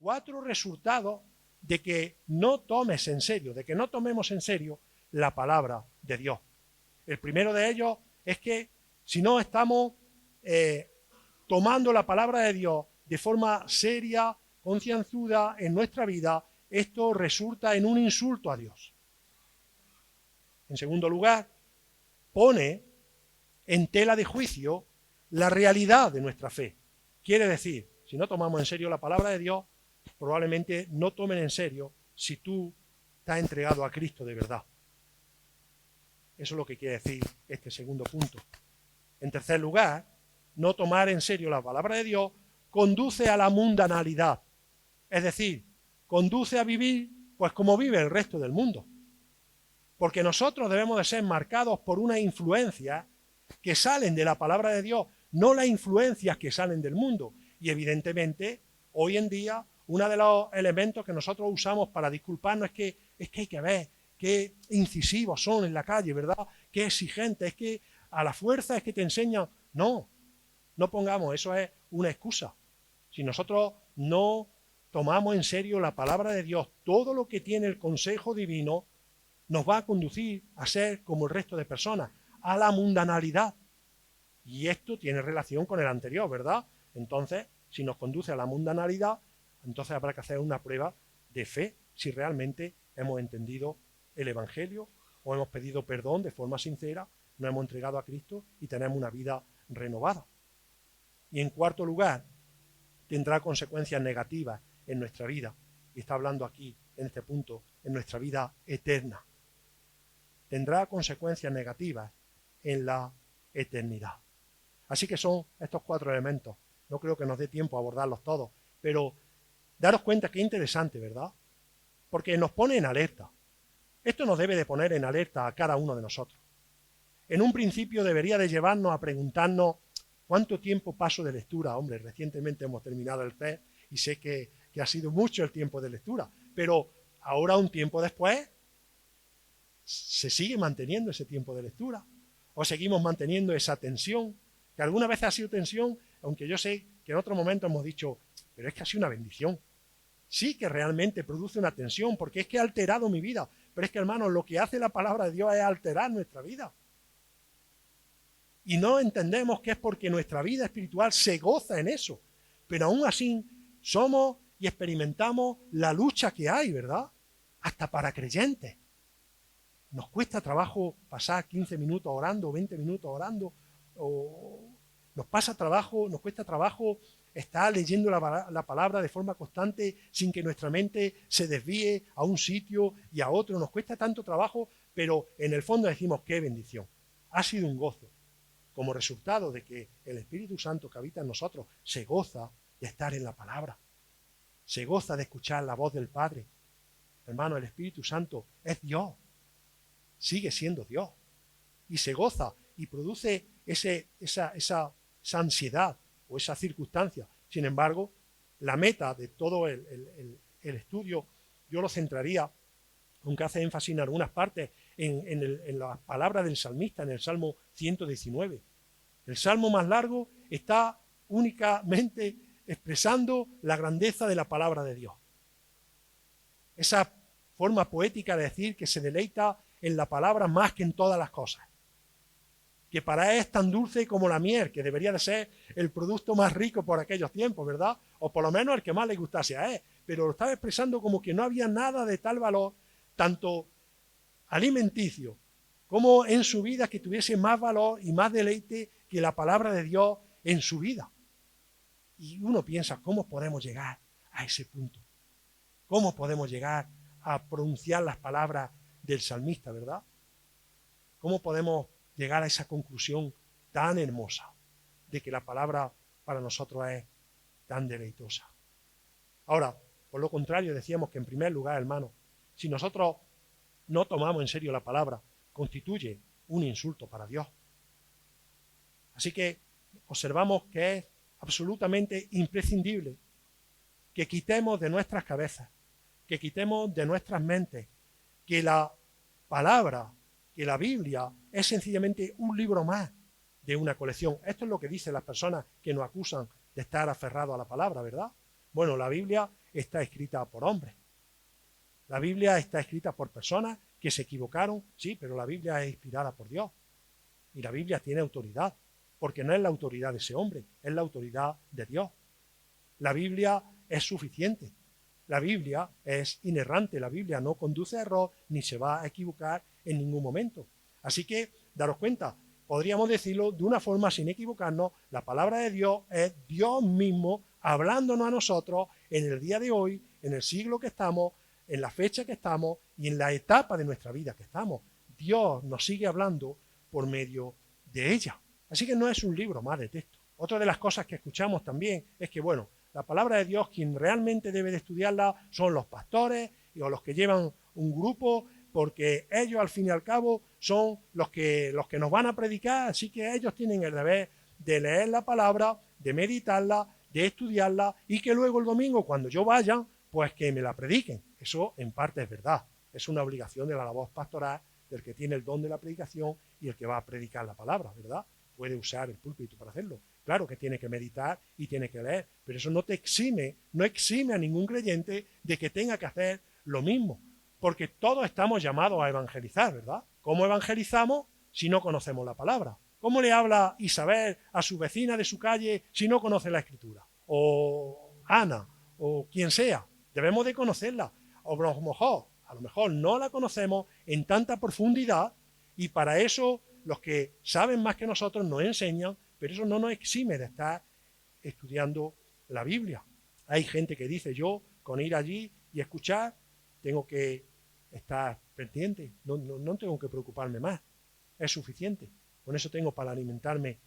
4 resultados de que no tomes en serio, de que no tomemos en serio la palabra de Dios. El primero de ellos es que si no estamos tomando la palabra de Dios de forma seria, concienzuda en nuestra vida, esto resulta en un insulto a Dios. En segundo lugar, pone en tela de juicio la realidad de nuestra fe. Quiere decir, si no tomamos en serio la palabra de Dios, probablemente no tomen en serio si tú te has entregado a Cristo de verdad. Eso es lo que quiere decir este segundo punto. En tercer lugar, no tomar en serio la palabra de Dios conduce a la mundanalidad. Es decir, conduce a vivir pues como vive el resto del mundo. Porque nosotros debemos de ser marcados por una influencia que salen de la palabra de Dios, no las influencias que salen del mundo. Y evidentemente, hoy en día, uno de los elementos que nosotros usamos para disculparnos es que hay que ver qué incisivos son en la calle, ¿verdad? Qué exigentes, es que a la fuerza es que te enseñan. No pongamos, eso es una excusa. Si nosotros no tomamos en serio la palabra de Dios, todo lo que tiene el consejo divino nos va a conducir a ser como el resto de personas, a la mundanalidad. Y esto tiene relación con el anterior, ¿verdad? Entonces, si nos conduce a la mundanalidad, entonces habrá que hacer una prueba de fe si realmente hemos entendido el Evangelio o hemos pedido perdón de forma sincera, nos hemos entregado a Cristo y tenemos una vida renovada. Y en cuarto lugar, tendrá consecuencias negativas en nuestra vida. Y está hablando aquí, en este punto, en nuestra vida eterna. Tendrá consecuencias negativas en la eternidad. Así que son estos 4 elementos. No creo que nos dé tiempo a abordarlos todos, pero daros cuenta qué interesante, ¿verdad? Porque nos pone en alerta. Esto nos debe de poner en alerta a cada uno de nosotros. En un principio debería de llevarnos a preguntarnos ¿cuánto tiempo paso de lectura? Hombre, recientemente hemos terminado el CES y sé que ha sido mucho el tiempo de lectura, pero ahora un tiempo después se sigue manteniendo ese tiempo de lectura o seguimos manteniendo esa tensión, que alguna vez ha sido tensión, aunque yo sé que en otro momento hemos dicho, pero es que ha sido una bendición. Sí que realmente produce una tensión, porque es que ha alterado mi vida, pero es que, hermanos, lo que hace la palabra de Dios es alterar nuestra vida. Y no entendemos que es porque nuestra vida espiritual se goza en eso, pero aún así somos y experimentamos la lucha que hay, ¿verdad? Hasta para creyentes. Nos cuesta trabajo pasar 15 minutos orando, 20 minutos orando, o nos cuesta trabajo estar leyendo la palabra de forma constante sin que nuestra mente se desvíe a un sitio y a otro. Nos cuesta tanto trabajo, pero en el fondo decimos qué bendición. Ha sido un gozo, como resultado de que el Espíritu Santo que habita en nosotros se goza de estar en la palabra, se goza de escuchar la voz del Padre. Hermano, el Espíritu Santo es Dios, sigue siendo Dios, y se goza y produce esa ansiedad o esa circunstancia. Sin embargo, la meta de todo el estudio, yo lo centraría, aunque hace énfasis en algunas partes, en las palabras del salmista, en el Salmo 119. El salmo más largo está únicamente expresando la grandeza de la palabra de Dios. Esa forma poética de decir que se deleita en la palabra más que en todas las cosas. Que para él es tan dulce como la miel, que debería de ser el producto más rico por aquellos tiempos, ¿verdad? O por lo menos el que más le gustase a él. Pero lo estaba expresando como que no había nada de tal valor, tanto alimenticio como en su vida, que tuviese más valor y más deleite que la palabra de Dios en su vida. Y uno piensa, ¿cómo podemos llegar a ese punto? ¿Cómo podemos llegar a pronunciar las palabras del salmista, verdad? ¿Cómo podemos llegar a esa conclusión tan hermosa de que la palabra para nosotros es tan deleitosa? Ahora, por lo contrario, decíamos que en primer lugar, hermano, si nosotros no tomamos en serio la palabra, constituye un insulto para Dios. Así que observamos que es absolutamente imprescindible que quitemos de nuestras cabezas, que quitemos de nuestras mentes, que la palabra, que la Biblia es sencillamente un libro más de una colección. Esto es lo que dicen las personas que nos acusan de estar aferrados a la palabra, ¿verdad? Bueno, la Biblia está escrita por hombres. La Biblia está escrita por personas que se equivocaron, sí, pero la Biblia es inspirada por Dios. Y la Biblia tiene autoridad, porque no es la autoridad de ese hombre, es la autoridad de Dios. La Biblia es suficiente. La Biblia es inerrante, la Biblia no conduce a error ni se va a equivocar en ningún momento. Así que, daros cuenta, podríamos decirlo de una forma sin equivocarnos, la palabra de Dios es Dios mismo hablándonos a nosotros en el día de hoy, en el siglo que estamos, en la fecha que estamos y en la etapa de nuestra vida que estamos. Dios nos sigue hablando por medio de ella. Así que no es un libro más de texto. Otra de las cosas que escuchamos también es que, bueno, la palabra de Dios, quien realmente debe de estudiarla son los pastores o los que llevan un grupo, porque ellos al fin y al cabo son los que nos van a predicar, así que ellos tienen el deber de leer la palabra, de meditarla, de estudiarla y que luego el domingo cuando yo vaya, pues que me la prediquen. Eso en parte es verdad, es una obligación de la labor pastoral del que tiene el don de la predicación y el que va a predicar la palabra, ¿verdad? Puede usar el púlpito para hacerlo. Claro que tiene que meditar y tiene que leer, pero eso no exime a ningún creyente de que tenga que hacer lo mismo, porque todos estamos llamados a evangelizar, ¿verdad? ¿Cómo evangelizamos si no conocemos la palabra? ¿Cómo le habla Isabel a su vecina de su calle si no conoce la Escritura? O Ana, o quien sea, debemos de conocerla. O a lo mejor no la conocemos en tanta profundidad y para eso los que saben más que nosotros nos enseñan, pero eso no nos exime de estar estudiando la Biblia. Hay gente que dice, yo con ir allí y escuchar tengo que estar pendiente, no tengo que preocuparme más, es suficiente. Con eso tengo para alimentarme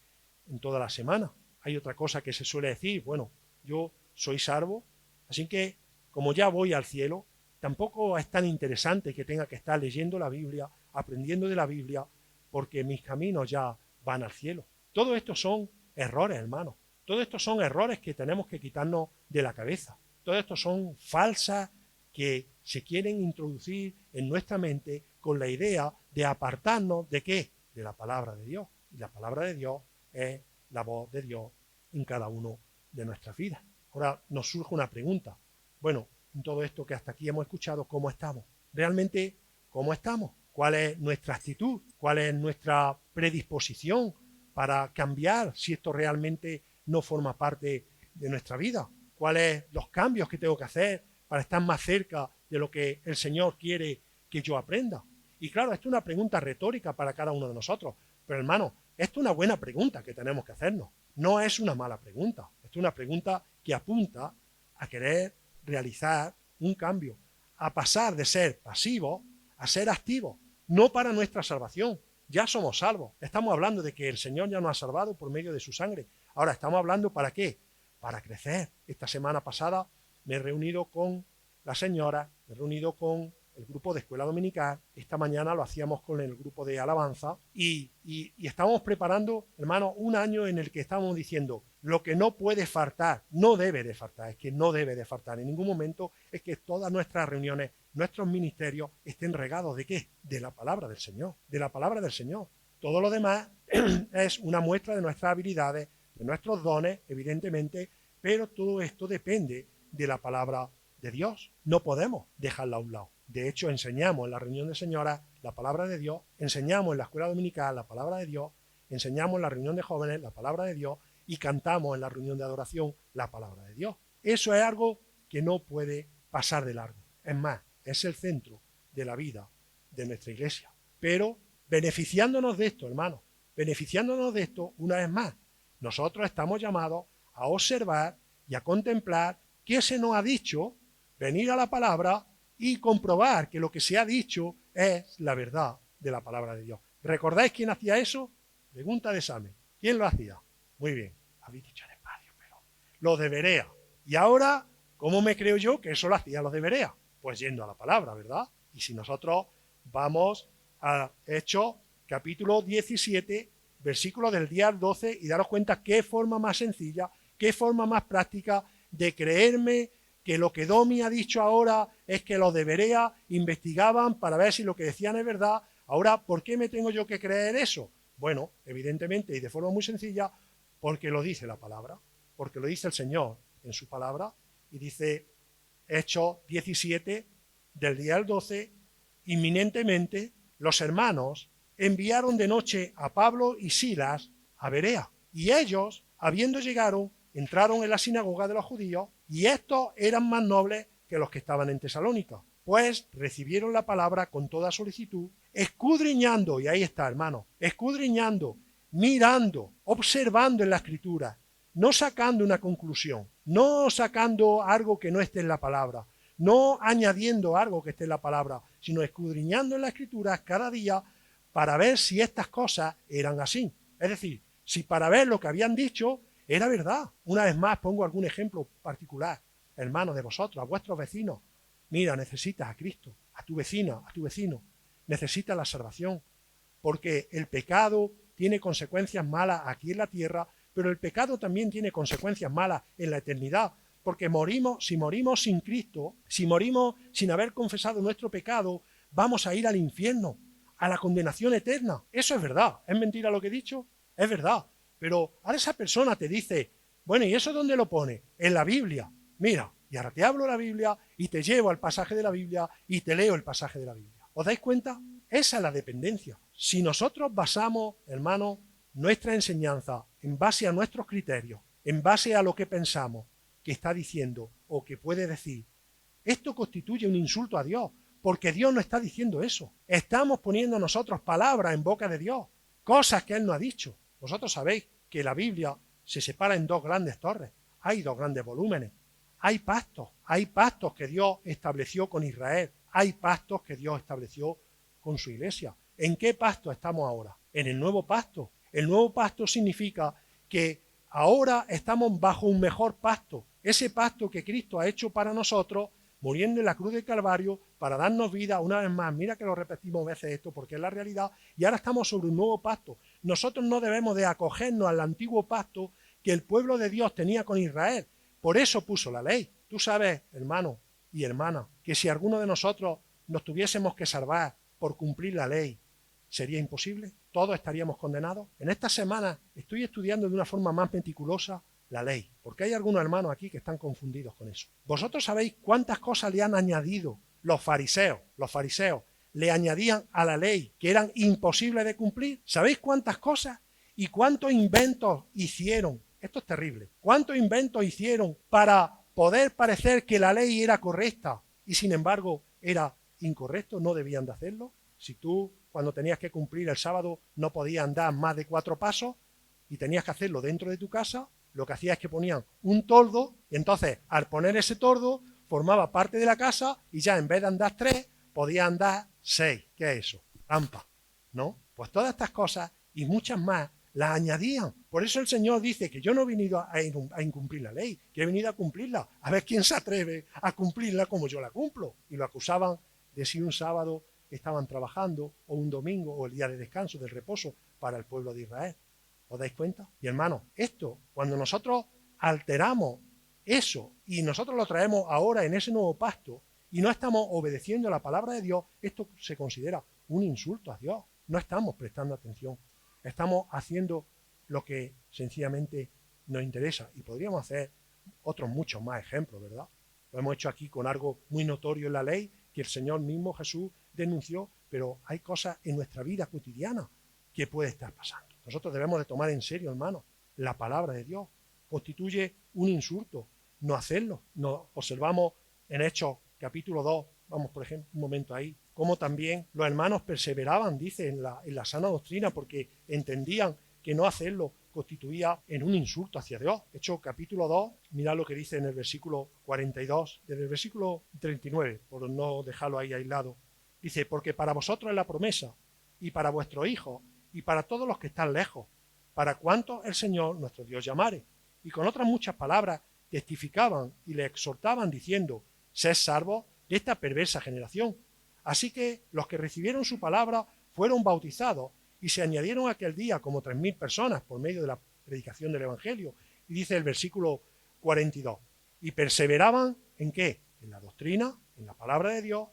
en toda la semana. Hay otra cosa que se suele decir, bueno, yo soy salvo, así que como ya voy al cielo, tampoco es tan interesante que tenga que estar leyendo la Biblia, aprendiendo de la Biblia, porque mis caminos ya van al cielo. Todo esto son errores, hermanos. Todo esto son errores que tenemos que quitarnos de la cabeza. Todo esto son falsas que se quieren introducir en nuestra mente con la idea de apartarnos ¿de qué? De la palabra de Dios. Y la palabra de Dios es la voz de Dios en cada uno de nuestras vidas. Ahora nos surge una pregunta. Bueno, en todo esto que hasta aquí hemos escuchado, ¿cómo estamos? ¿Realmente cómo estamos? ¿Cuál es nuestra actitud? ¿Cuál es nuestra predisposición para cambiar si esto realmente no forma parte de nuestra vida? ¿Cuáles son los cambios que tengo que hacer para estar más cerca de lo que el Señor quiere que yo aprenda? Y claro, esto es una pregunta retórica para cada uno de nosotros, pero hermano, esto es una buena pregunta que tenemos que hacernos. No es una mala pregunta, esto es una pregunta que apunta a querer realizar un cambio, a pasar de ser pasivos a ser activos, no para nuestra salvación. Ya somos salvos. Estamos hablando de que el Señor ya nos ha salvado por medio de su sangre. Ahora, estamos hablando ¿para qué? Para crecer. Esta semana pasada me he reunido con la señora, me he reunido con el grupo de escuela dominical. Esta mañana lo hacíamos con el grupo de alabanza y estábamos preparando, hermano, un año en el que estábamos diciendo lo que no puede faltar, no debe de faltar, es que no debe de faltar en ningún momento, es que todas nuestras reuniones, nuestros ministerios estén regados ¿de qué? De la palabra del Señor, de la palabra del Señor. Todo lo demás es una muestra de nuestras habilidades, de nuestros dones, evidentemente, pero todo esto depende de la palabra de Dios. No podemos dejarla a un lado. De hecho, enseñamos en la reunión de señoras la palabra de Dios, enseñamos en la escuela dominical la palabra de Dios, enseñamos en la reunión de jóvenes la palabra de Dios y cantamos en la reunión de adoración la palabra de Dios. Eso es algo que no puede pasar de largo. Es más, es el centro de la vida de nuestra iglesia. Pero beneficiándonos de esto, hermanos, beneficiándonos de esto, una vez más, nosotros estamos llamados a observar y a contemplar qué se nos ha dicho, venir a la palabra y comprobar que lo que se ha dicho es la verdad de la palabra de Dios. ¿Recordáis quién hacía eso? Pregunta de examen. ¿Quién lo hacía? Muy bien, habéis dicho en España, pero los de Berea. Y ahora, ¿cómo me creo yo que eso lo hacían los de Berea? Pues yendo a la palabra, ¿verdad? Y si nosotros vamos a Hechos, capítulo 17, versículo del día al 12, y daros cuenta qué forma más sencilla, qué forma más práctica de creerme que lo que Domi ha dicho ahora es que los de Berea investigaban para ver si lo que decían es verdad. Ahora, ¿por qué me tengo yo que creer eso? Bueno, evidentemente y de forma muy sencilla, porque lo dice la palabra, porque lo dice el Señor en su palabra, y dice Hechos 17, del día al 12, inminentemente los hermanos enviaron de noche a Pablo y Silas a Berea. Y ellos, habiendo llegado, entraron en la sinagoga de los judíos, y estos eran más nobles que los que estaban en Tesalónica, pues recibieron la palabra con toda solicitud, escudriñando, y ahí está, hermano, escudriñando, mirando, observando en la Escritura, no sacando una conclusión, no sacando algo que no esté en la palabra, no añadiendo algo que esté en la palabra, sino escudriñando en la Escritura cada día para ver si estas cosas eran así. Es decir, si para ver lo que habían dicho era verdad. Una vez más pongo algún ejemplo particular. Hermanos de vosotros, a vuestros vecinos, mira, necesitas a Cristo, a tu vecina, a tu vecino, necesitas la salvación, porque el pecado tiene consecuencias malas aquí en la tierra, pero el pecado también tiene consecuencias malas en la eternidad, porque si morimos sin Cristo, si morimos sin haber confesado nuestro pecado, vamos a ir al infierno, a la condenación eterna. Eso es verdad. ¿Es mentira lo que he dicho? Es verdad. Pero ahora esa persona te dice, bueno, ¿y eso dónde lo pone? En la Biblia. Mira, y ahora te hablo de la Biblia y te llevo al pasaje de la Biblia y te leo el pasaje de la Biblia. ¿Os dais cuenta? Esa es la dependencia. Si nosotros basamos, hermano, nuestra enseñanza en base a nuestros criterios, en base a lo que pensamos que está diciendo o que puede decir, esto constituye un insulto a Dios, porque Dios no está diciendo eso. Estamos poniendo nosotros palabras en boca de Dios, cosas que Él no ha dicho. Vosotros sabéis que la Biblia se separa en dos grandes torres, hay dos grandes volúmenes, hay pactos que Dios estableció con Israel, hay pactos que Dios estableció con su iglesia. ¿En qué pacto estamos ahora? En el nuevo pacto. El nuevo pacto significa que ahora estamos bajo un mejor pacto, ese pacto que Cristo ha hecho para nosotros, muriendo en la cruz del Calvario para darnos vida una vez más. Mira que lo repetimos veces esto porque es la realidad, y ahora estamos sobre un nuevo pacto. Nosotros no debemos de acogernos al antiguo pacto que el pueblo de Dios tenía con Israel. Por eso puso la ley. Tú sabes, hermano y hermana, que si alguno de nosotros nos tuviésemos que salvar por cumplir la ley, ¿sería imposible? ¿Todos estaríamos condenados? En esta semana estoy estudiando de una forma más meticulosa la ley, porque hay algunos hermanos aquí que están confundidos con eso. ¿Vosotros sabéis cuántas cosas le han añadido los fariseos? Los fariseos le añadían a la ley que eran imposibles de cumplir. ¿Sabéis cuántas cosas y cuántos inventos hicieron? Esto es terrible. ¿Cuántos inventos hicieron para poder parecer que la ley era correcta y sin embargo era incorrecto? No debían de hacerlo. Si tú, cuando tenías que cumplir el sábado, no podías andar más de 4 pasos y tenías que hacerlo dentro de tu casa, lo que hacía es que ponían un toldo, y entonces al poner ese toldo formaba parte de la casa y ya en vez de andar 3, podía andar 6. ¿Qué es eso? Trampa, ¿no? Pues todas estas cosas y muchas más las añadían. Por eso el Señor dice que yo no he venido a incumplir la ley, que he venido a cumplirla. A ver quién se atreve a cumplirla como yo la cumplo. Y lo acusaban de si un sábado estaban trabajando, o un domingo, o el día de descanso, del reposo para el pueblo de Israel. ¿Os dais cuenta? Y hermanos, esto, cuando nosotros alteramos eso y nosotros lo traemos ahora en ese nuevo pacto y no estamos obedeciendo la palabra de Dios, esto se considera un insulto a Dios. No estamos prestando atención. Estamos haciendo lo que sencillamente nos interesa. Y podríamos hacer otros muchos más ejemplos, ¿verdad? Lo hemos hecho aquí con algo muy notorio en la ley que el Señor mismo Jesús denunció, pero hay cosas en nuestra vida cotidiana que puede estar pasando. Nosotros debemos de tomar en serio, hermano, la palabra de Dios. Constituye un insulto no hacerlo. Nos observamos en Hechos capítulo 2, vamos por ejemplo un momento ahí, cómo también los hermanos perseveraban, dice, en la sana doctrina, porque entendían que no hacerlo constituía en un insulto hacia Dios. Hechos capítulo 2, mirad lo que dice en el versículo 42, desde el versículo 39, por no dejarlo ahí aislado. Dice, porque para vosotros es la promesa, y para vuestros hijos, y para todos los que están lejos, para cuantos el Señor nuestro Dios llamare. Y con otras muchas palabras testificaban y le exhortaban diciendo, sed salvos de esta perversa generación. Así que los que recibieron su palabra fueron bautizados y se añadieron aquel día como 3.000 personas por medio de la predicación del Evangelio. Y dice el versículo 42, y perseveraban ¿en qué? En la doctrina, en la palabra de Dios,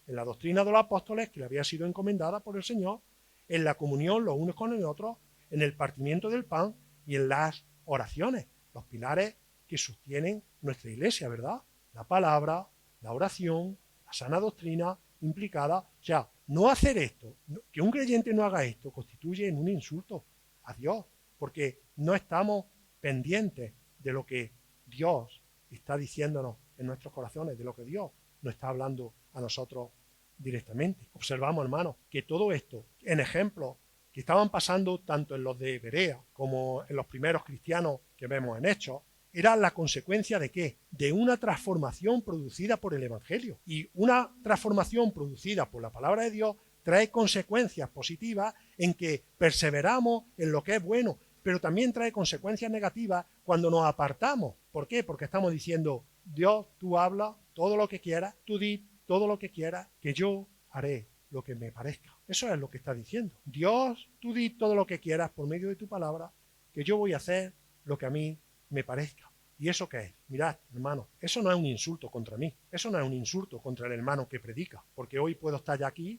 en la doctrina de los apóstoles que le había sido encomendada por el Señor, en la comunión los unos con los otros, en el partimiento del pan y en las oraciones, los pilares que sostienen nuestra iglesia, ¿verdad? La palabra, la oración, la sana doctrina implicada. O sea, no hacer esto, que un creyente no haga esto, constituye en un insulto a Dios, porque no estamos pendientes de lo que Dios está diciéndonos en nuestros corazones, de lo que Dios nos está hablando a nosotros directamente. Observamos, hermanos, que todo esto, en ejemplos que estaban pasando tanto en los de Berea como en los primeros cristianos que vemos en Hechos, era la consecuencia ¿de qué? De una transformación producida por el Evangelio. Y una transformación producida por la palabra de Dios trae consecuencias positivas en que perseveramos en lo que es bueno, pero también trae consecuencias negativas cuando nos apartamos. ¿Por qué? Porque estamos diciendo, Dios, tú habla todo lo que quieras, tú di todo lo que quieras, que yo haré lo que me parezca. Eso es lo que está diciendo. Dios, tú di todo lo que quieras por medio de tu palabra, que yo voy a hacer lo que a mí me parezca. ¿Y eso qué es? Mirad, hermano, eso no es un insulto contra mí, eso no es un insulto contra el hermano que predica, porque hoy puedo estar ya aquí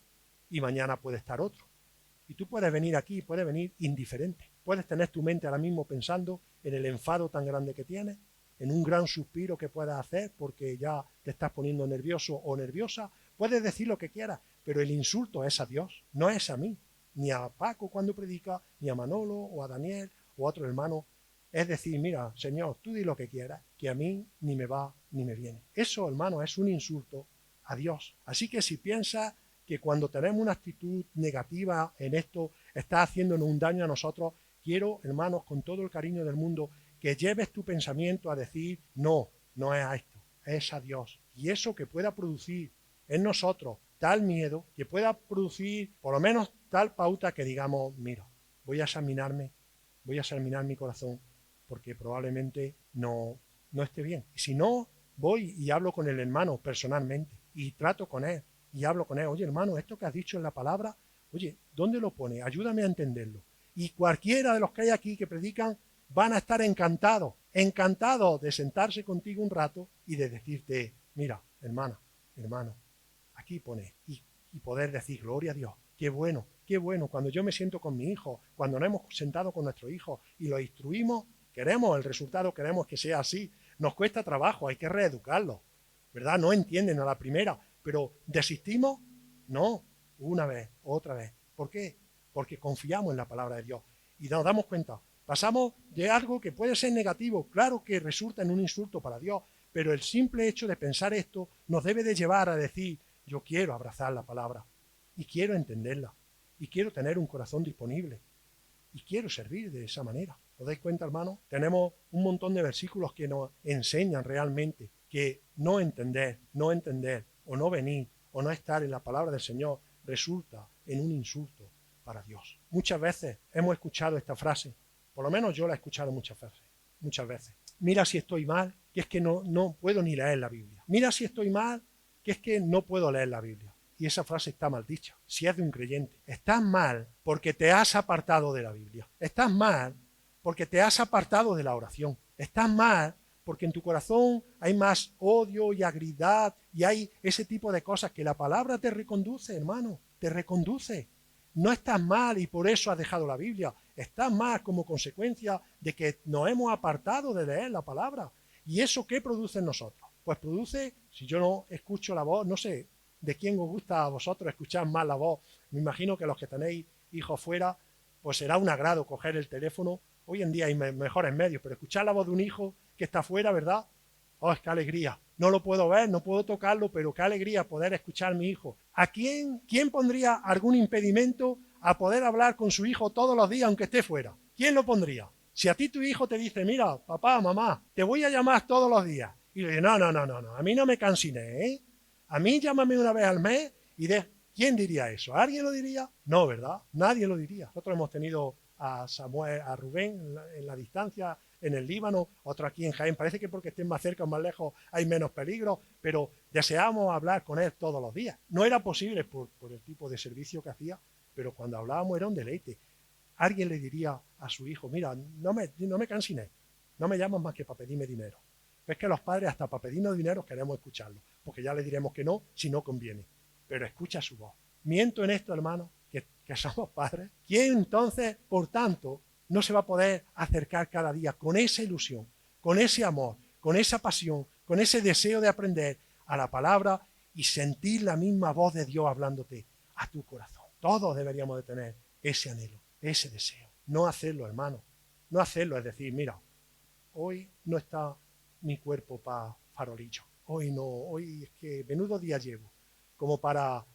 y mañana puede estar otro. Y tú puedes venir aquí, puedes venir indiferente. Puedes tener tu mente ahora mismo pensando en el enfado tan grande que tienes, en un gran suspiro que puedas hacer porque ya te estás poniendo nervioso o nerviosa. Puedes decir lo que quieras, pero el insulto es a Dios, no es a mí, ni a Paco cuando predica, ni a Manolo o a Daniel o a otro hermano. Es decir, mira, Señor, tú di lo que quieras, que a mí ni me va ni me viene. Eso, hermano, es un insulto a Dios. Así que si piensas que cuando tenemos una actitud negativa en esto está haciéndonos un daño a nosotros, quiero, hermanos, con todo el cariño del mundo, que lleves tu pensamiento a decir, no, no es a esto, es a Dios. Y eso que pueda producir en nosotros tal miedo, que pueda producir por lo menos tal pauta que digamos, mira, voy a examinar mi corazón, porque probablemente no esté bien. Y si no, voy y hablo con el hermano personalmente y trato con él y hablo con él. Oye, hermano, esto que has dicho en la palabra, oye, ¿dónde lo pone? Ayúdame a entenderlo. Y cualquiera de los que hay aquí que predican van a estar encantados de sentarse contigo un rato y de decirte, mira, hermana, hermano, aquí pone, y poder decir, gloria a Dios, qué bueno, cuando yo me siento con mi hijo, cuando nos hemos sentado con nuestro hijo y lo instruimos, queremos el resultado, queremos que sea así. Nos cuesta trabajo, hay que reeducarlo, ¿verdad? No entienden a la primera, pero ¿desistimos? No, una vez, otra vez. ¿Por qué? Porque confiamos en la palabra de Dios y nos damos cuenta. Pasamos de algo que puede ser negativo, claro que resulta en un insulto para Dios, pero el simple hecho de pensar esto nos debe de llevar a decir, yo quiero abrazar la palabra y quiero entenderla y quiero tener un corazón disponible y quiero servir de esa manera. ¿Os dais cuenta, hermano? Tenemos un montón de versículos que nos enseñan realmente que no entender o no venir o no estar en la palabra del Señor resulta en un insulto para Dios. Muchas veces hemos escuchado esta frase, por lo menos yo la he escuchado muchas veces. Mira si estoy mal, que es que no puedo ni leer la Biblia. Mira si estoy mal, que es que no puedo leer la Biblia. Y esa frase está mal dicha, si es de un creyente. Estás mal porque te has apartado de la Biblia. Estás mal porque te has apartado de la oración. Estás mal porque en tu corazón hay más odio y agridad y hay ese tipo de cosas que la palabra te reconduce, hermano, te reconduce. No estás mal y por eso has dejado la Biblia. Estás mal como consecuencia de que nos hemos apartado de leer la palabra. ¿Y eso qué produce en nosotros? Pues produce, si yo no escucho la voz, no sé de quién os gusta a vosotros escuchar más la voz. Me imagino que los que tenéis hijos fuera, pues será un agrado coger el teléfono. Hoy en día hay mejores medios, pero escuchar la voz de un hijo que está fuera, ¿verdad? ¡Oh, qué alegría! No lo puedo ver, no puedo tocarlo, pero qué alegría poder escuchar a mi hijo. ¿A quién pondría algún impedimento a poder hablar con su hijo todos los días aunque esté fuera? ¿Quién lo pondría? Si a ti tu hijo te dice, mira, papá, mamá, te voy a llamar todos los días. Y le dice, no, a mí no me cansine, ¿eh? A mí llámame una vez al mes y ¿quién diría eso? ¿Alguien lo diría? No, ¿verdad? Nadie lo diría. Nosotros hemos tenido a Samuel, a Rubén en la distancia, en el Líbano, otro aquí en Jaén. Parece que porque estén más cerca o más lejos hay menos peligro, pero deseábamos hablar con él todos los días. No era posible por el tipo de servicio que hacía, pero cuando hablábamos era un deleite. Alguien le diría a su hijo, mira, no me cansines, no me llamas más que para pedirme dinero. Es que los padres hasta para pedirnos dinero queremos escucharlo, porque ya le diremos que no si no conviene, pero escucha su voz. Miento en esto, hermano, que somos padres. ¿Quién entonces, por tanto, no se va a poder acercar cada día con esa ilusión, con ese amor, con esa pasión, con ese deseo de aprender a la palabra y sentir la misma voz de Dios hablándote a tu corazón. Todos deberíamos de tener ese anhelo, ese deseo. No hacerlo, hermano. No hacerlo, es decir, mira, hoy no está mi cuerpo para farolillo. Hoy no, hoy es que menudo día llevo, como para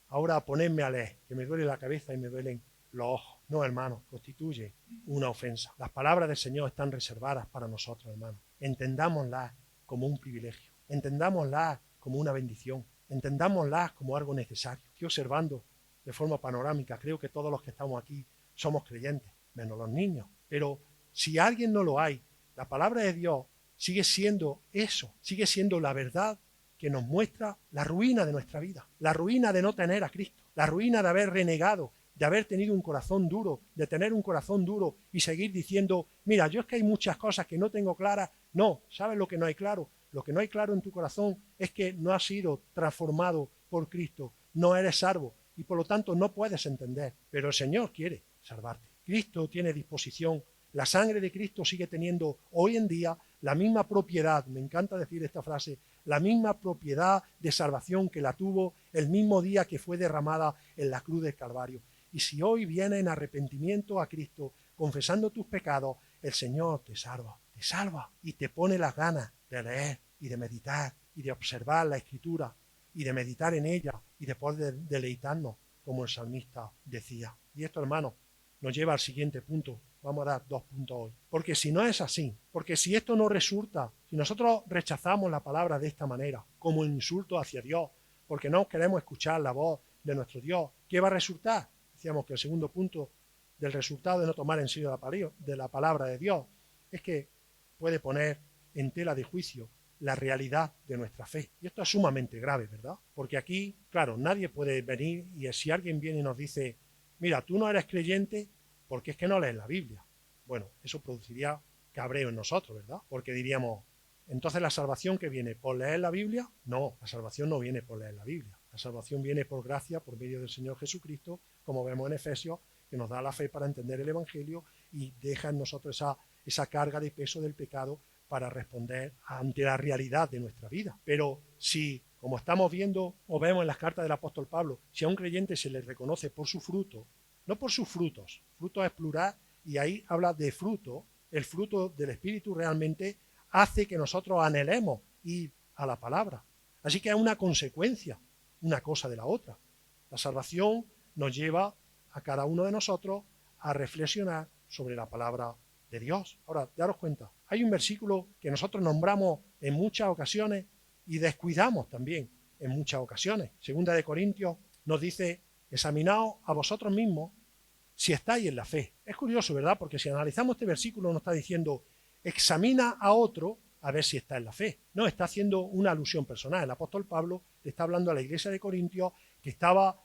ahora ponerme a leer, que me duele la cabeza y me duelen los ojos. No, hermano, constituye una ofensa. Las palabras del Señor están reservadas para nosotros, hermano. Entendámoslas como un privilegio. Entendámoslas como una bendición. Entendámoslas como algo necesario. Estoy observando de forma panorámica. Creo que todos los que estamos aquí somos creyentes, menos los niños. Pero si alguien no lo hay, la palabra de Dios sigue siendo eso, sigue siendo la verdad que nos muestra la ruina de nuestra vida, la ruina de no tener a Cristo, la ruina de haber renegado, de haber tenido un corazón duro, de tener un corazón duro y seguir diciendo, mira, yo es que hay muchas cosas que no tengo claras. No, ¿sabes lo que no hay claro? Lo que no hay claro en tu corazón es que no has sido transformado por Cristo, no eres salvo y por lo tanto no puedes entender, pero el Señor quiere salvarte. Cristo tiene disposición, la sangre de Cristo sigue teniendo hoy en día la misma propiedad, me encanta decir esta frase, la misma propiedad de salvación que la tuvo el mismo día que fue derramada en la cruz del Calvario. Y si hoy vienes en arrepentimiento a Cristo, confesando tus pecados, el Señor te salva y te pone las ganas de leer y de meditar y de observar la Escritura y de meditar en ella y de poder deleitarnos, como el salmista decía. Y esto, hermano, nos lleva al siguiente punto. Vamos a dar 2 puntos hoy. Porque si no es así, porque si esto no resulta, si nosotros rechazamos la palabra de esta manera, como un insulto hacia Dios, porque no queremos escuchar la voz de nuestro Dios, ¿qué va a resultar? Decíamos que el segundo punto del resultado de no tomar en serio la palabra de Dios es que puede poner en tela de juicio la realidad de nuestra fe. Y esto es sumamente grave, ¿verdad? Porque aquí, claro, nadie puede venir y si alguien viene y nos dice, mira, tú no eres creyente porque es que no lees la Biblia. Bueno, eso produciría cabreo en nosotros, ¿verdad? Porque diríamos, entonces la salvación que viene por leer la Biblia, no, la salvación no viene por leer la Biblia. La salvación viene por gracia, por medio del Señor Jesucristo, como vemos en Efesios, que nos da la fe para entender el Evangelio y deja en nosotros esa carga de peso del pecado para responder ante la realidad de nuestra vida. Pero si, como estamos viendo o vemos en las cartas del apóstol Pablo, si a un creyente se le reconoce por su fruto, no por sus frutos, fruto es plural y ahí habla de fruto, el fruto del Espíritu realmente hace que nosotros anhelemos ir a la palabra. Así que es una consecuencia, una cosa de la otra. La salvación nos lleva a cada uno de nosotros a reflexionar sobre la palabra de Dios. Ahora, daros cuenta, hay un versículo que nosotros nombramos en muchas ocasiones y descuidamos también en muchas ocasiones. Segunda de Corintios nos dice, examinaos a vosotros mismos si estáis en la fe. Es curioso, ¿verdad? Porque si analizamos este versículo nos está diciendo, examina a otro a ver si está en la fe. No, está haciendo una alusión personal. El apóstol Pablo le está hablando a la iglesia de Corintios que estaba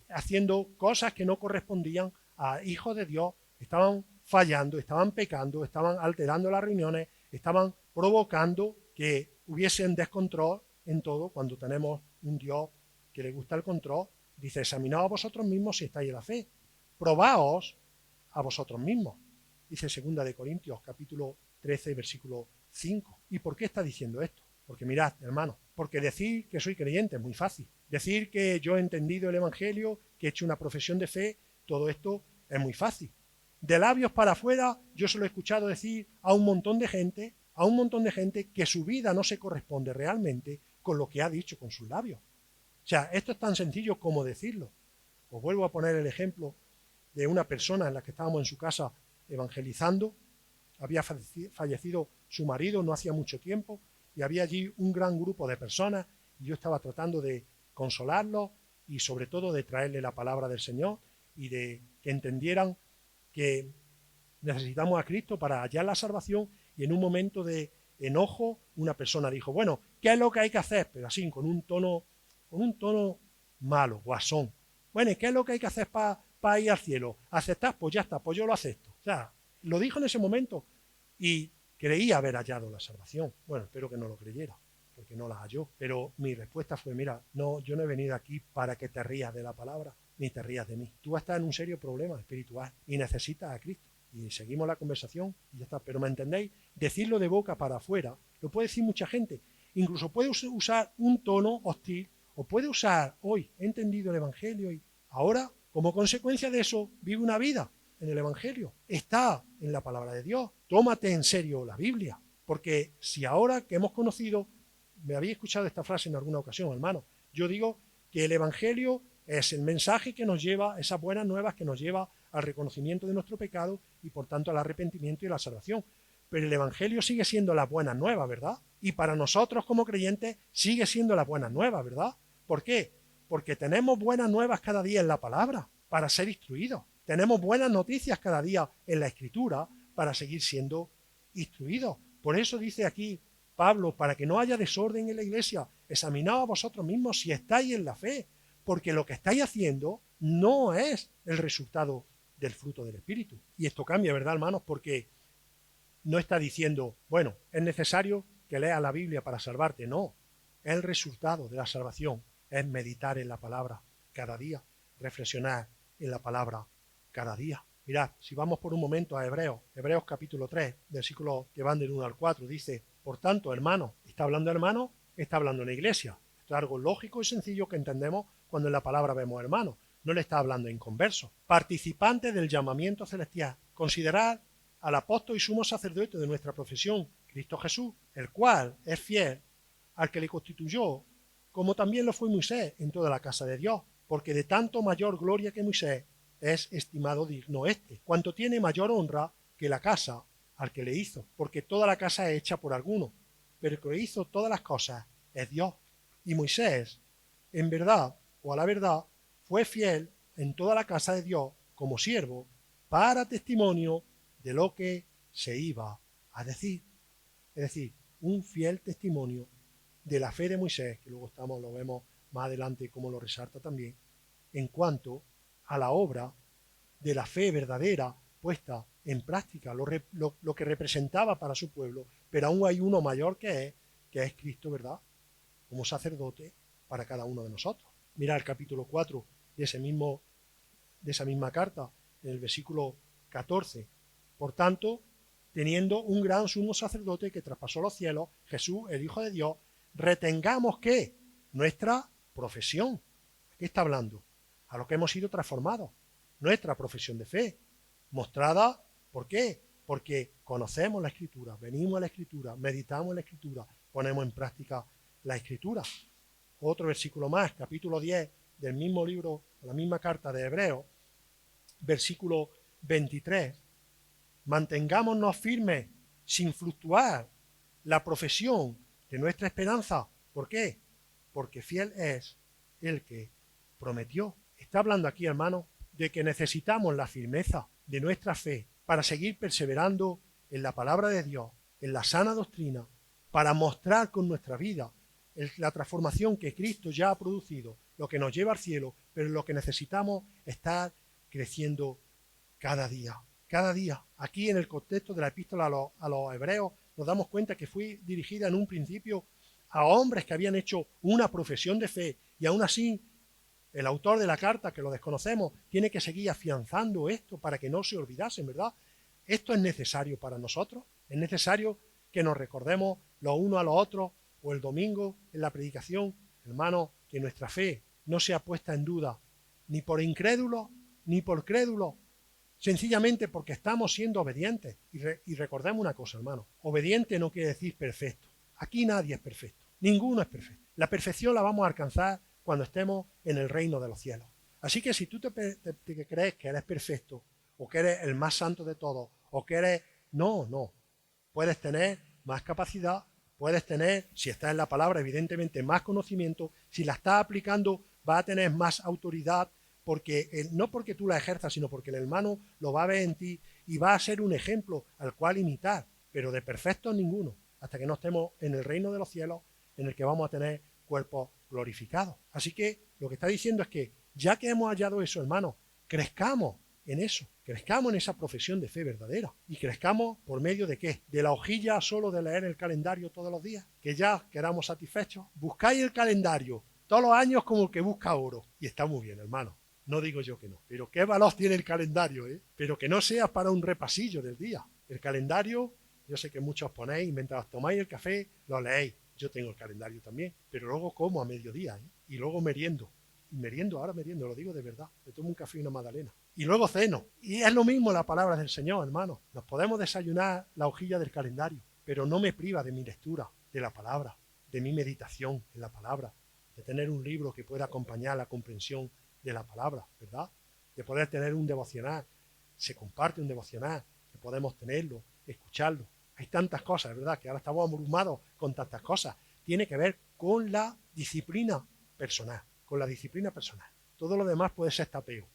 haciendo cosas que no correspondían a hijos de Dios, estaban fallando, estaban pecando, estaban alterando las reuniones, estaban provocando que hubiesen descontrol en todo cuando tenemos un Dios que le gusta el control. Dice, examinaos a vosotros mismos si estáis en la fe. Probaos a vosotros mismos. Dice 2 de Corintios, capítulo 13, versículo 5. ¿Y por qué está diciendo esto? Porque mirad, hermano, porque decir que soy creyente es muy fácil. Decir que yo he entendido el Evangelio, que he hecho una profesión de fe, todo esto es muy fácil. De labios para afuera, yo se lo he escuchado decir a un montón de gente que su vida no se corresponde realmente con lo que ha dicho con sus labios. O sea, esto es tan sencillo como decirlo. Os vuelvo a poner el ejemplo de una persona en la que estábamos en su casa evangelizando. Había fallecido su marido no hacía mucho tiempo y había allí un gran grupo de personas y yo estaba tratando de consolarlos y sobre todo de traerle la palabra del Señor y de que entendieran que necesitamos a Cristo para hallar la salvación. Y en un momento de enojo una persona dijo, bueno, ¿qué es lo que hay que hacer? Pero así, con un tono malo, guasón. Bueno, ¿y qué es lo que hay que hacer para ir al cielo? ¿Aceptar? Pues ya está, pues yo lo acepto. O sea, lo dijo en ese momento y creía haber hallado la salvación. Bueno, espero que no lo creyera, porque no la halló. Pero mi respuesta fue, mira, no, yo no he venido aquí para que te rías de la palabra, ni te rías de mí. Tú estás en un serio problema espiritual y necesitas a Cristo. Y seguimos la conversación y ya está. Pero ¿me entendéis? Decirlo de boca para afuera lo puede decir mucha gente. incluso puede usar un tono hostil, o puede usar, hoy he entendido el Evangelio y ahora, como consecuencia de eso, vive una vida en el Evangelio. Está en la palabra de Dios. Tómate en serio la Biblia, porque si ahora que hemos conocido, me habéis escuchado esta frase en alguna ocasión, hermano, yo digo que el Evangelio es el mensaje que nos lleva, esas buenas nuevas que nos lleva al reconocimiento de nuestro pecado y por tanto al arrepentimiento y a la salvación. Pero el Evangelio sigue siendo la buena nueva, ¿verdad? Y para nosotros como creyentes sigue siendo la buena nueva, ¿verdad? ¿Por qué? Porque tenemos buenas nuevas cada día en la palabra para ser instruidos. Tenemos buenas noticias cada día en la Escritura para seguir siendo instruidos. Por eso dice aquí Pablo, para que no haya desorden en la iglesia, examinaos a vosotros mismos si estáis en la fe, porque lo que estáis haciendo no es el resultado del fruto del Espíritu. Y esto cambia, ¿verdad, hermanos? Porque no está diciendo, bueno, es necesario que leas la Biblia para salvarte. No, el resultado de la salvación es meditar en la palabra cada día, reflexionar en la palabra cada día. Mirad, si vamos por un momento a Hebreos capítulo 3, versículos que van del 1 al 4, dice, por tanto, hermano, está hablando hermano, está hablando en la iglesia. Esto es algo lógico y sencillo que entendemos cuando en la palabra vemos hermano. No le está hablando inconverso. Participantes del llamamiento celestial. Considerad al apóstol y sumo sacerdote de nuestra profesión, Cristo Jesús, el cual es fiel al que le constituyó, como también lo fue Moisés en toda la casa de Dios, porque de tanto mayor gloria que Moisés es estimado digno este, cuanto tiene mayor honra que la casa al que le hizo, porque toda la casa es hecha por alguno, pero el que hizo todas las cosas es Dios. Y Moisés, en verdad o a la verdad, fue fiel en toda la casa de Dios como siervo para testimonio de lo que se iba a decir. Es decir, un fiel testimonio de la fe de Moisés, que luego lo vemos más adelante como lo resalta también, en cuanto a la obra de la fe verdadera puesta en práctica, lo que representaba para su pueblo, pero aún hay uno mayor que es Cristo, ¿verdad? Como sacerdote para cada uno de nosotros. Mira el capítulo 4 de esa misma carta, en el versículo 14. Por tanto, teniendo un gran sumo sacerdote que traspasó los cielos, Jesús, el Hijo de Dios, retengamos ¿qué? Nuestra profesión. ¿A qué está hablando? A lo que hemos sido transformados. Nuestra profesión de fe, mostrada, ¿por qué? Porque conocemos la Escritura, venimos a la Escritura, meditamos en la Escritura, ponemos en práctica la Escritura. Otro versículo más, capítulo 10 del mismo libro, la misma carta de Hebreos, versículo 23. Mantengámonos firmes, sin fluctuar, la profesión de nuestra esperanza. ¿Por qué? Porque fiel es el que prometió. Está hablando aquí, hermano, de que necesitamos la firmeza de nuestra fe para seguir perseverando en la palabra de Dios, en la sana doctrina, para mostrar con nuestra vida la transformación que Cristo ya ha producido, lo que nos lleva al cielo, pero lo que necesitamos estar creciendo cada día. Cada día. Aquí en el contexto de la epístola a los hebreos nos damos cuenta que fue dirigida en un principio a hombres que habían hecho una profesión de fe y aún así el autor de la carta, que lo desconocemos, tiene que seguir afianzando esto para que no se olvidasen, ¿verdad? Esto es necesario para nosotros. Es necesario que nos recordemos los unos a los otros o el domingo en la predicación, hermano, que nuestra fe no sea puesta en duda ni por incrédulos ni por crédulos, sencillamente porque estamos siendo obedientes. Y recordemos una cosa, hermano, obediente no quiere decir perfecto. Aquí nadie es perfecto, ninguno es perfecto. La perfección la vamos a alcanzar cuando estemos en el reino de los cielos. Así que si tú te crees que eres perfecto, o que eres el más santo de todos, o que eres... No. Puedes tener más capacidad, puedes tener, si estás en la palabra, evidentemente más conocimiento, si la estás aplicando, va a tener más autoridad, porque no porque tú la ejerzas, sino porque el hermano lo va a ver en ti y va a ser un ejemplo al cual imitar, pero de perfecto ninguno, hasta que no estemos en el reino de los cielos, en el que vamos a tener cuerpos glorificados. Así que lo que está diciendo es que ya que hemos hallado eso, hermano, crezcamos en eso, crezcamos en esa profesión de fe verdadera. ¿Y crezcamos por medio de qué? ¿De la hojilla solo de leer el calendario todos los días? Que ya quedamos satisfechos. Buscáis el calendario todos los años como el que busca oro. Y está muy bien, hermano. No digo yo que no. Pero qué valor tiene el calendario, ¿eh? Pero que no sea para un repasillo del día. El calendario, yo sé que muchos ponéis, mientras tomáis el café, lo leéis. Yo tengo el calendario también, pero luego como a mediodía, ¿eh? Y luego meriendo. Y ahora meriendo, lo digo de verdad. Me tomo un café y una magdalena. Y luego ceno. Y es lo mismo la palabra del Señor, hermano. Nos podemos desayunar la hojilla del calendario, pero no me priva de mi lectura de la palabra, de mi meditación en la palabra, de tener un libro que pueda acompañar la comprensión de la palabra, ¿verdad? De poder tener un devocional. Se comparte un devocional, que podemos tenerlo, escucharlo. Hay tantas cosas, ¿verdad? Que ahora estamos abrumados con tantas cosas. Tiene que ver con la disciplina personal, con la disciplina personal. Todo lo demás puede ser tapeo.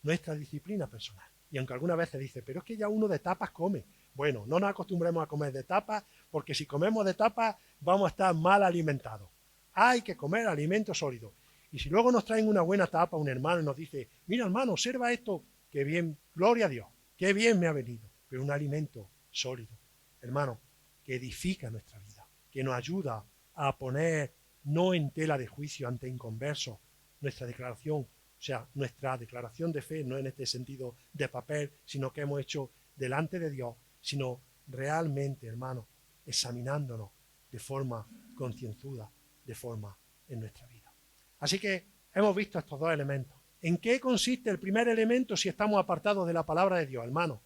Nuestra disciplina personal. Y aunque algunas veces dice, pero es que ya uno de tapas come. Bueno, no nos acostumbremos a comer de tapas, porque si comemos de tapas vamos a estar mal alimentados. Hay que comer alimentos sólidos. Y si luego nos traen una buena tapa un hermano y nos dice, mira hermano, observa esto, qué bien, gloria a Dios, qué bien me ha venido. Pero un alimento sólido, hermano, que edifica nuestra vida, que nos ayuda a poner no en tela de juicio ante inconversos nuestra declaración, o sea, nuestra declaración de fe, no en este sentido de papel, sino que hemos hecho delante de Dios, sino realmente, hermano, examinándonos de forma concienzuda, de forma en nuestra vida. Así que hemos visto estos dos elementos. ¿En qué consiste el primer elemento si estamos apartados de la palabra de Dios, hermano?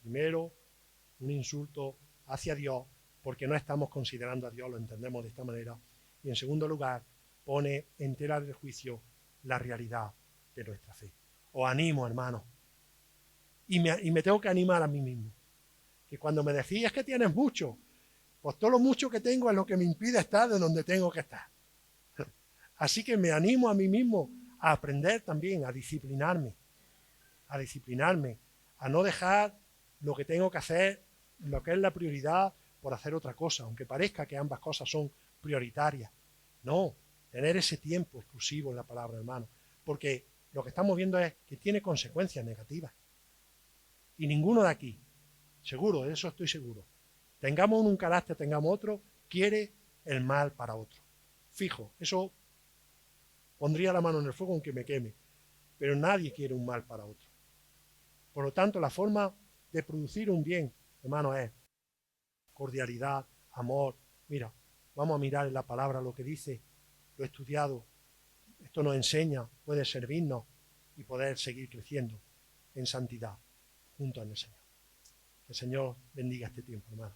Primero, un insulto hacia Dios porque no estamos considerando a Dios, lo entendemos de esta manera. Y en segundo lugar, pone en tela de juicio la realidad de nuestra fe. Os animo, hermano. Y me tengo que animar a mí mismo. Que cuando me decís, es que tienes mucho, pues todo lo mucho que tengo es lo que me impide estar de donde tengo que estar. Así que me animo a mí mismo a aprender también, a disciplinarme, a no dejar lo que tengo que hacer, lo que es la prioridad, por hacer otra cosa, aunque parezca que ambas cosas son prioritarias. No, tener ese tiempo exclusivo en la palabra, hermano, porque lo que estamos viendo es que tiene consecuencias negativas. Y ninguno de aquí, seguro, de eso estoy seguro, tengamos un carácter, tengamos otro, quiere el mal para otro. Fijo, eso pondría la mano en el fuego aunque me queme, pero nadie quiere un mal para otro. Por lo tanto, la forma de producir un bien, hermano, es cordialidad, amor. Mira, vamos a mirar en la palabra lo que dice, lo he estudiado, esto nos enseña, puede servirnos y poder seguir creciendo en santidad junto en el Señor. Que el Señor bendiga este tiempo, hermano.